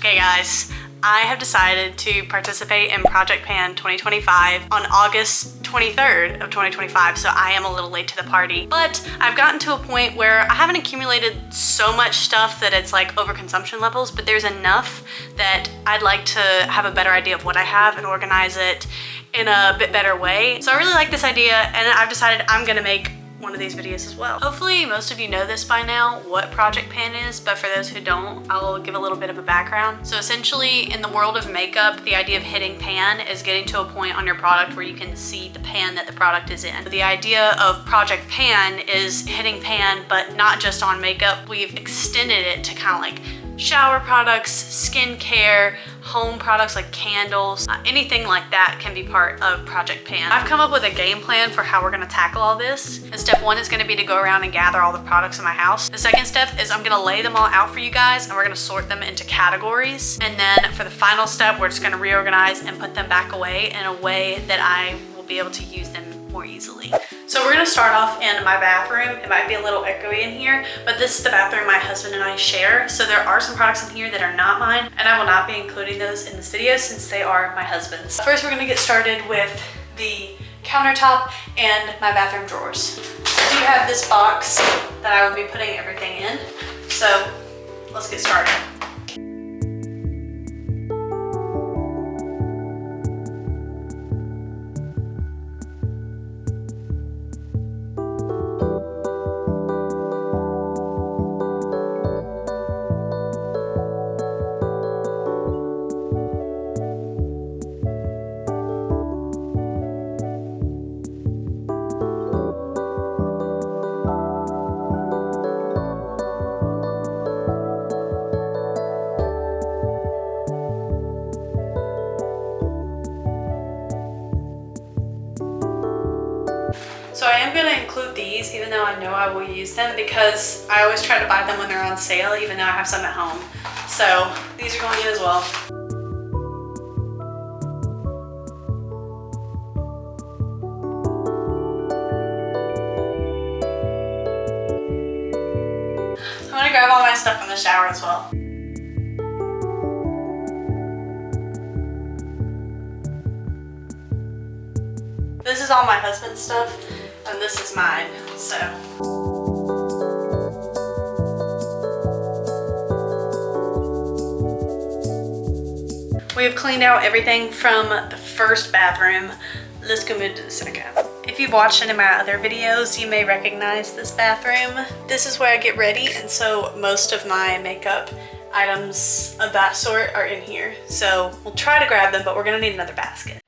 Okay guys, I have decided to participate in Project Pan 2025 on August 23rd of 2025, so I am a little late to the party. But I've gotten to a point where I haven't accumulated so much stuff that it's like overconsumption levels, but there's enough that I'd like to have a better idea of what I have and organize it in a bit better way. So I really like this idea, and I've decided I'm gonna make one of these videos as well. Hopefully most of you know this by now, what Project Pan is, but for those who don't, I'll give a little bit of a background. So essentially, in the world of makeup, the idea of hitting pan is getting to a point on your product where you can see the pan that the product is in. The idea of Project Pan is hitting pan, but not just on makeup. We've extended it to kind of like shower products, skincare, home products like candles, anything like that can be part of Project Pan. I've come up with a game plan for how we're gonna tackle all this. And step one is gonna be to go around and gather all the products in my house. The second step is I'm gonna lay them all out for you guys and we're gonna sort them into categories. And then for the final step, we're just gonna reorganize and put them back away in a way that I will be able to use them more easily. So we're gonna start off in my bathroom. It might be a little echoey in here, but this is the bathroom my husband and I share. So there are some products in here that are not mine, and I will not be including those in this video since they are my husband's. First, we're gonna get started with the countertop and my bathroom drawers. I do have this box that I will be putting everything in. So let's get started. So I am gonna include these even though I know I will use them because I always try to buy them when they're on sale even though I have some at home. So these are going in as well. I'm gonna grab all my stuff from the shower as well. This is all my husband's stuff, and this is mine, so. We have cleaned out everything from the first bathroom. Let's go move to the second. If you've watched any of my other videos, you may recognize this bathroom. This is where I get ready, and so most of my makeup items of that sort are in here. So we'll try to grab them, but we're gonna need another basket.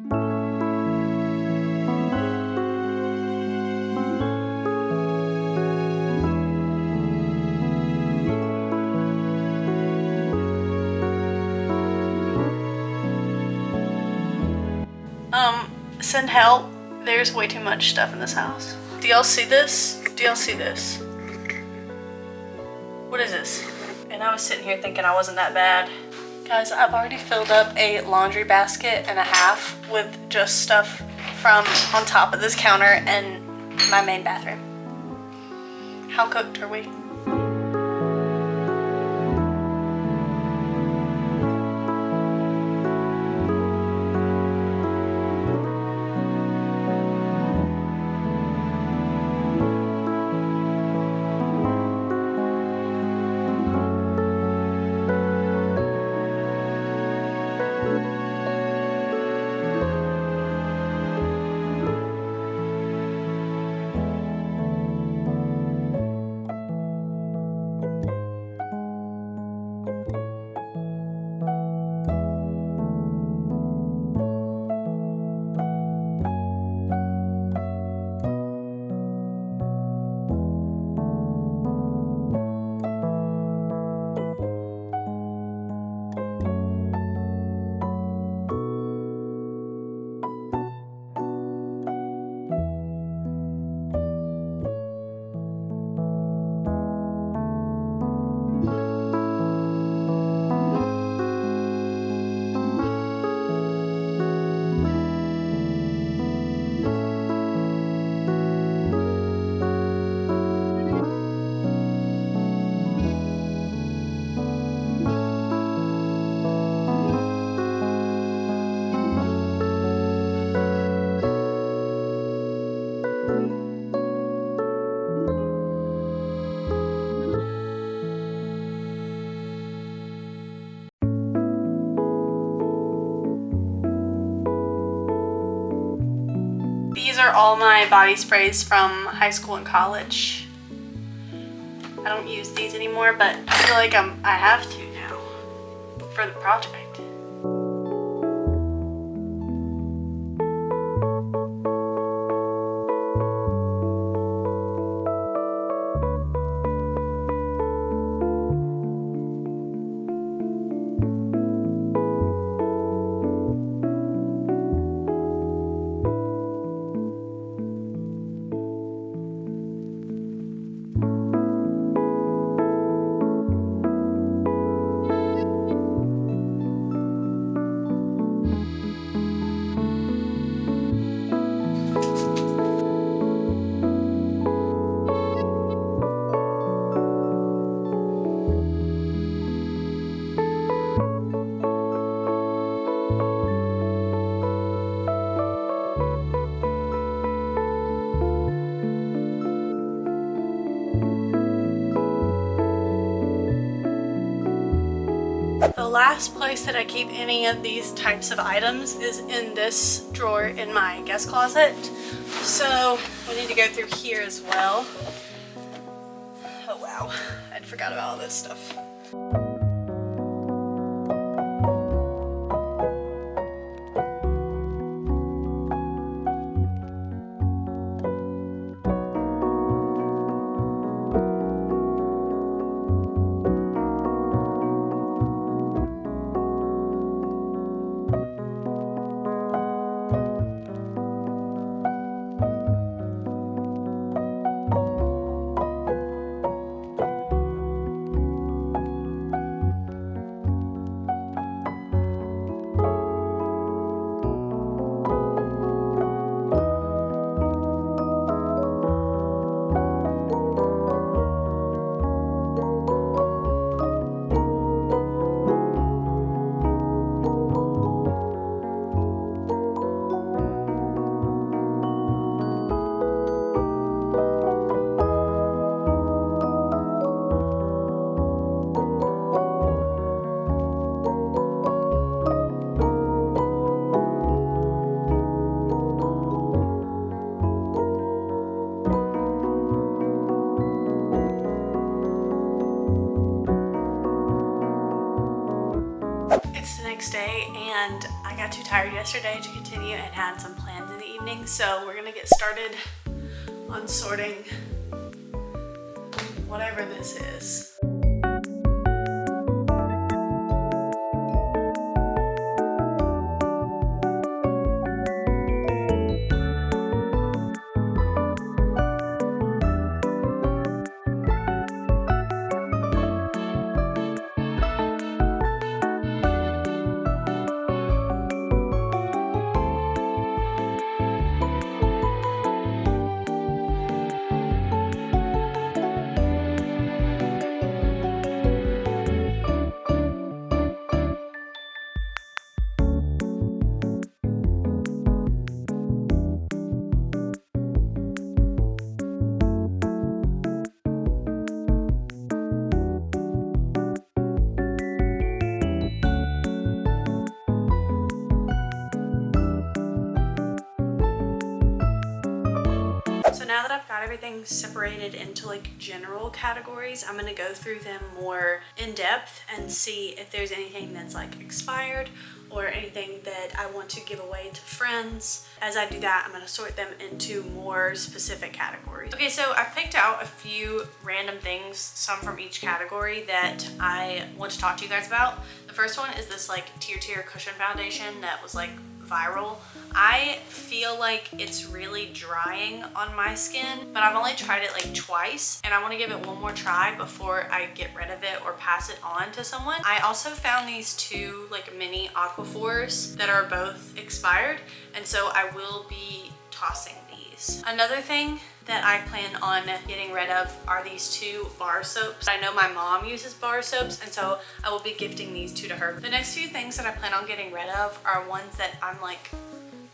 Send help. There's way too much stuff in this house. Do y'all see this? Do y'all see this? What is this? And I was sitting here thinking I wasn't that bad. Guys, I've already filled up a laundry basket and a half with just stuff from on top of this counter and my main bathroom. How cooked are we? These are all my body sprays from high school and college. I don't use these anymore, but I feel like I have to now for the project. The last place that I keep any of these types of items is in this drawer in my guest closet. So we need to go through here as well. Oh wow, I'd forgot about all this stuff. Day, and I got too tired yesterday to continue and had some plans in the evening, so we're gonna get started on sorting whatever this is. Now that I've got everything separated into like general categories, I'm gonna go through them more in depth and see if there's anything that's like expired or anything that I want to give away to friends. As I do that, I'm gonna sort them into more specific categories. Okay, so I've picked out a few random things, some from each category, that I want to talk to you guys about. The first one is this like Tier cushion foundation that was like viral. I feel like it's really drying on my skin, but I've only tried it like twice, and I want to give it one more try before I get rid of it or pass it on to someone. I also found these two like mini Aquaphors that are both expired, and so I will be tossing these. Another thing that I plan on getting rid of are these two bar soaps. I know my mom uses bar soaps, and so I will be gifting these two to her. The next few things that I plan on getting rid of are ones that I'm like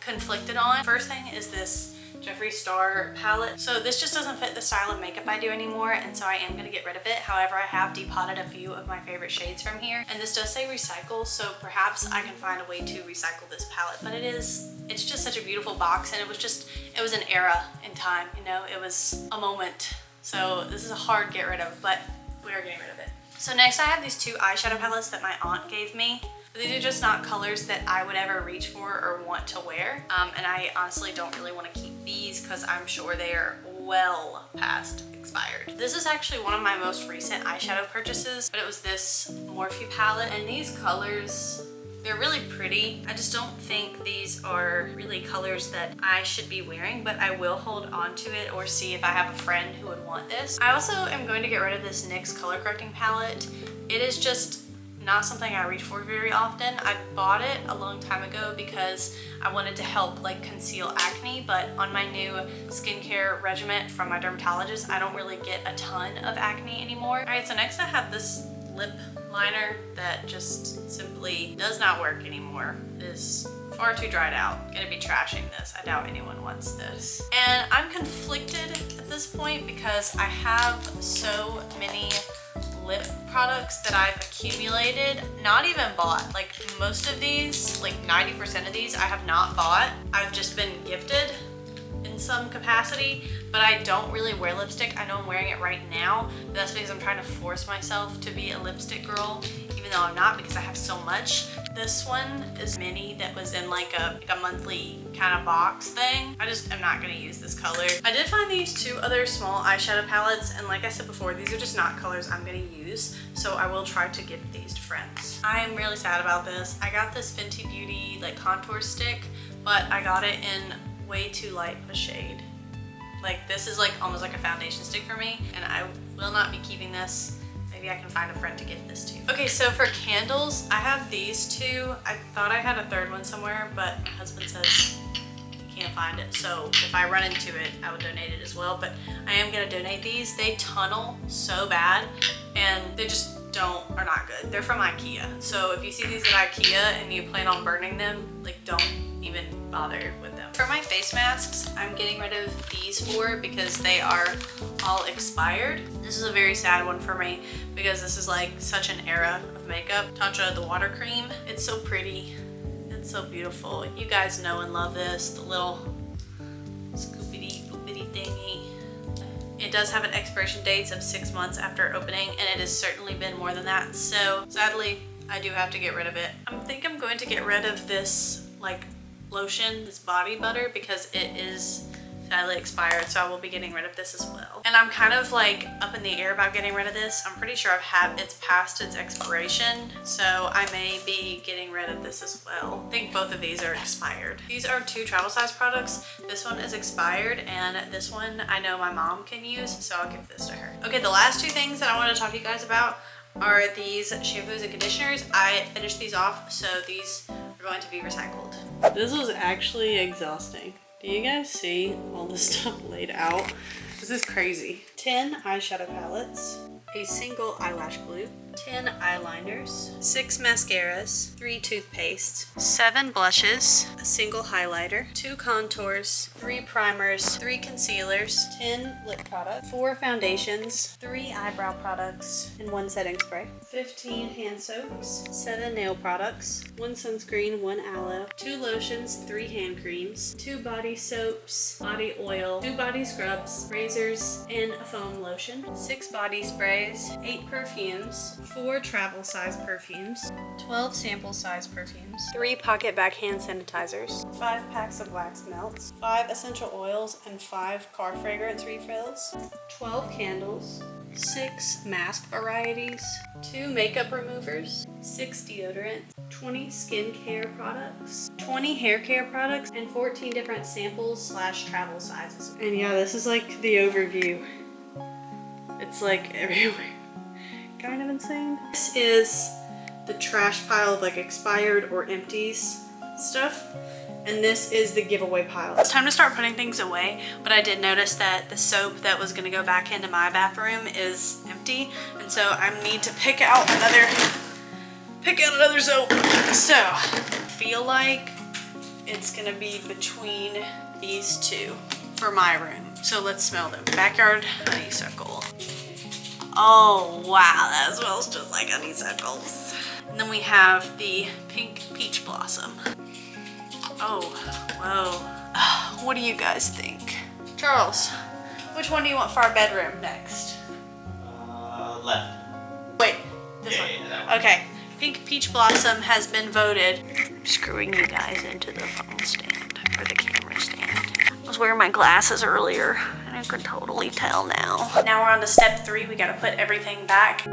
conflicted on. First thing is this Jeffree Star palette. So this just doesn't fit the style of makeup I do anymore, and so I am gonna get rid of it. However, I have depotted a few of my favorite shades from here, and this does say recycle, so perhaps I can find a way to recycle this palette. But it's just such a beautiful box, and it was an era in time, you know, it was a moment. So this is a hard get rid of, but we are getting rid of it. So next I have these two eyeshadow palettes that my aunt gave me. These are just not colors that I would ever reach for or want to wear. And I honestly don't really want to keep these because I'm sure they are well past expired. This is actually one of my most recent eyeshadow purchases, but it was this Morphe palette, and these colors, they're really pretty. I just don't think these are really colors that I should be wearing, but I will hold on to it or see if I have a friend who would want this. I also am going to get rid of this NYX color correcting palette. It is just not something I reach for very often. I bought it a long time ago because I wanted to help like conceal acne, but on my new skincare regimen from my dermatologist, I don't really get a ton of acne anymore. All right, so next I have this lip liner that just simply does not work anymore. It is far too dried out. Gonna be trashing this. I doubt anyone wants this. And I'm conflicted at this point because I have so many lip products that I've accumulated, not even bought. Like most of these, like 90% of these I have not bought. I've just been gifted in some capacity, but I don't really wear lipstick. I know I'm wearing it right now, but that's because I'm trying to force myself to be a lipstick girl, even though I'm not because I have so much. This one is mini that was in like a monthly kind of box thing. I just am not gonna use this color. I did find these two other small eyeshadow palettes, and like I said before, these are just not colors I'm gonna use, so I will try to give these to friends. I am really sad about this. I got this Fenty Beauty like contour stick, but I got it in way too light of a shade. Like this is like almost like a foundation stick for me, and I will not be keeping this. Maybe I can find a friend to give this to. Okay, so for candles, I have these two. I thought I had a third one somewhere, but my husband says he can't find it. So if I run into it, I would donate it as well. But I am gonna donate these. They tunnel so bad, and they just are not good. They're from IKEA. So if you see these at IKEA and you plan on burning them, like don't even bother with them. For my face masks, I'm getting rid of these four because they are all expired. This is a very sad one for me because this is like such an era of makeup. Tatcha, the water cream. It's so pretty. It's so beautiful. You guys know and love this. The little scoopity boopity thingy. It does have an expiration date of 6 months after opening, and it has certainly been more than that. So sadly, I do have to get rid of it. I think I'm going to get rid of this like lotion, this body butter, because it is sadly expired, so I will be getting rid of this as well. And I'm kind of like up in the air about getting rid of this. I'm pretty sure it's past its expiration, so I may be getting rid of this as well. I think both of these are expired. These are two travel size products. This one is expired, and this one I know my mom can use, so I'll give this to her. Okay, the last two things that I want to talk to you guys about are these shampoos and conditioners. I finished these off, so these are going to be recycled. This was actually exhausting. Do you guys see all this stuff laid out? This is crazy. 10 eyeshadow palettes, a single eyelash glue, 10 eyeliners, 6 mascaras, 3 toothpastes, 7 blushes, a single highlighter, 2 contours, 3 primers, 3 concealers, 10 lip products, 4 foundations, 3 eyebrow products, and 1 setting spray, 15 hand soaps, 7 nail products, 1 sunscreen, 1 aloe, 2 lotions, 3 hand creams, 2 body soaps, body oil, 2 body scrubs, razors, and a foam lotion, 6 body sprays, 8 perfumes, 4 travel size perfumes, 12 sample size perfumes, 3 pocket bag hand sanitizers, 5 packs of wax melts, 5 essential oils, and 5 car fragrance refills, 12 candles, 6 mask varieties, 2 makeup removers, 6 deodorants, 20 skincare products, 20 hair care products, and 14 different samples / travel sizes. And yeah, this is like the overview. It's like everywhere. Kind of insane. This is the trash pile of like expired or empties stuff, and this is the giveaway pile. It's time to start putting things away, but I did notice that the soap that was gonna go back into my bathroom is empty, and so I need to pick out another soap. So I feel like it's gonna be between these two. for my room. So let's smell them. Backyard honeysuckle. Oh wow, that smells just like honeysuckles. And then we have the pink peach blossom. Oh, whoa. What do you guys think? Charles, which one do you want for our bedroom next? Left. Wait, this one. Yeah, that one. Okay, pink peach blossom has been voted. I'm screwing you guys into the phone stand, or the camera stand. I was wearing my glasses earlier, and I can totally tell now. Now we're on to step 3. We gotta put everything back.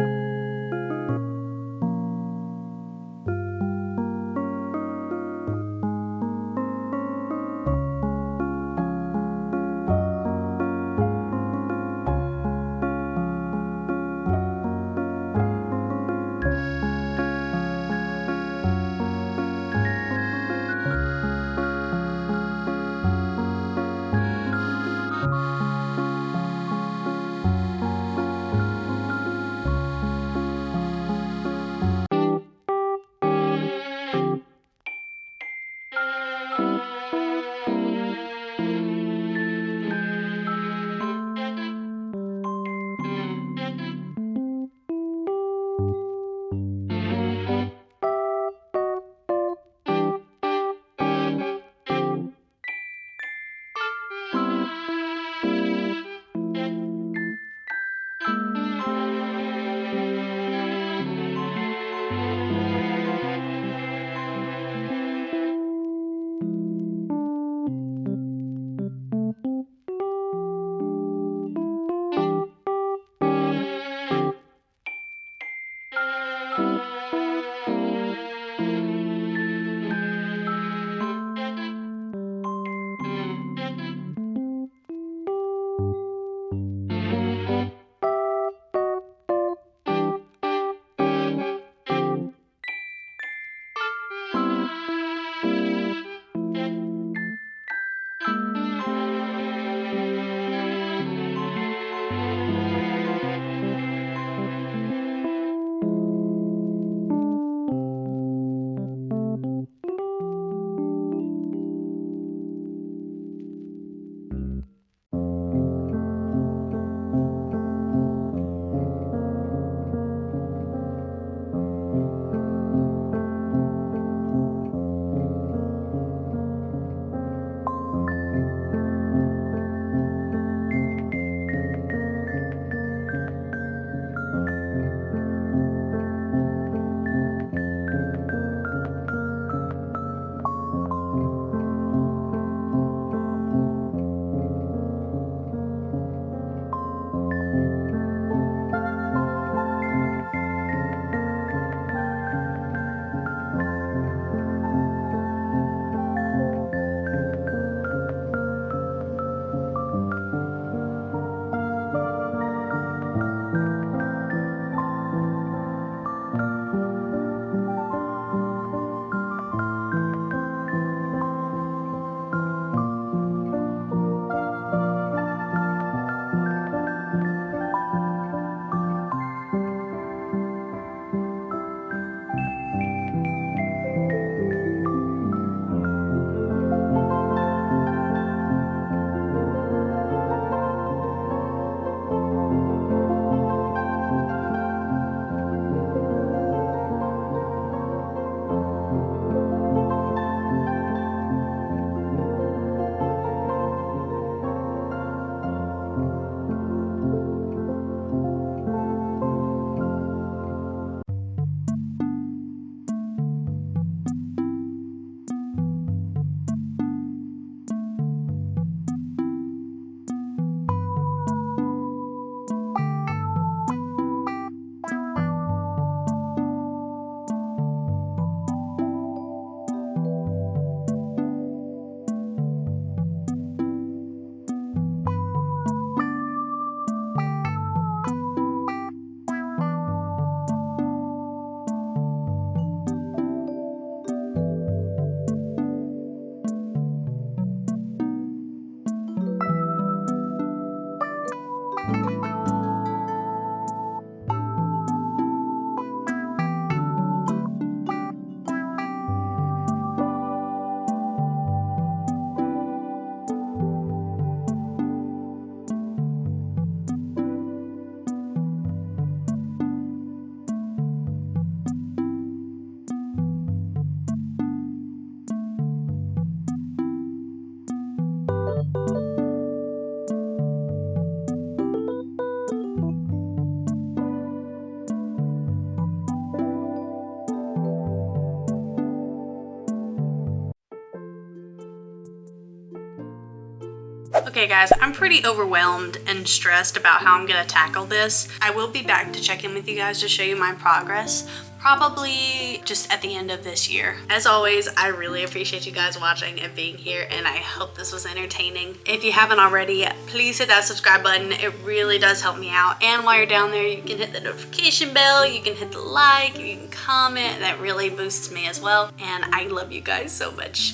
Okay guys, I'm pretty overwhelmed and stressed about how I'm gonna tackle this. I will be back to check in with you guys to show you my progress, probably just at the end of this year. As always, I really appreciate you guys watching and being here, and I hope this was entertaining. If you haven't already, please hit that subscribe button. It really does help me out. And while you're down there, you can hit the notification bell, you can hit the like, you can comment. That really boosts me as well. And I love you guys so much.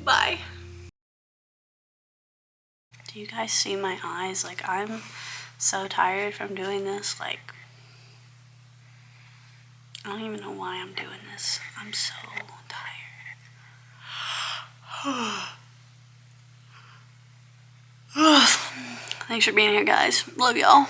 Bye. Do you guys see my eyes? Like, I'm so tired from doing this. Like, I don't even know why I'm doing this. I'm so tired. Thanks for being here, guys. Love y'all.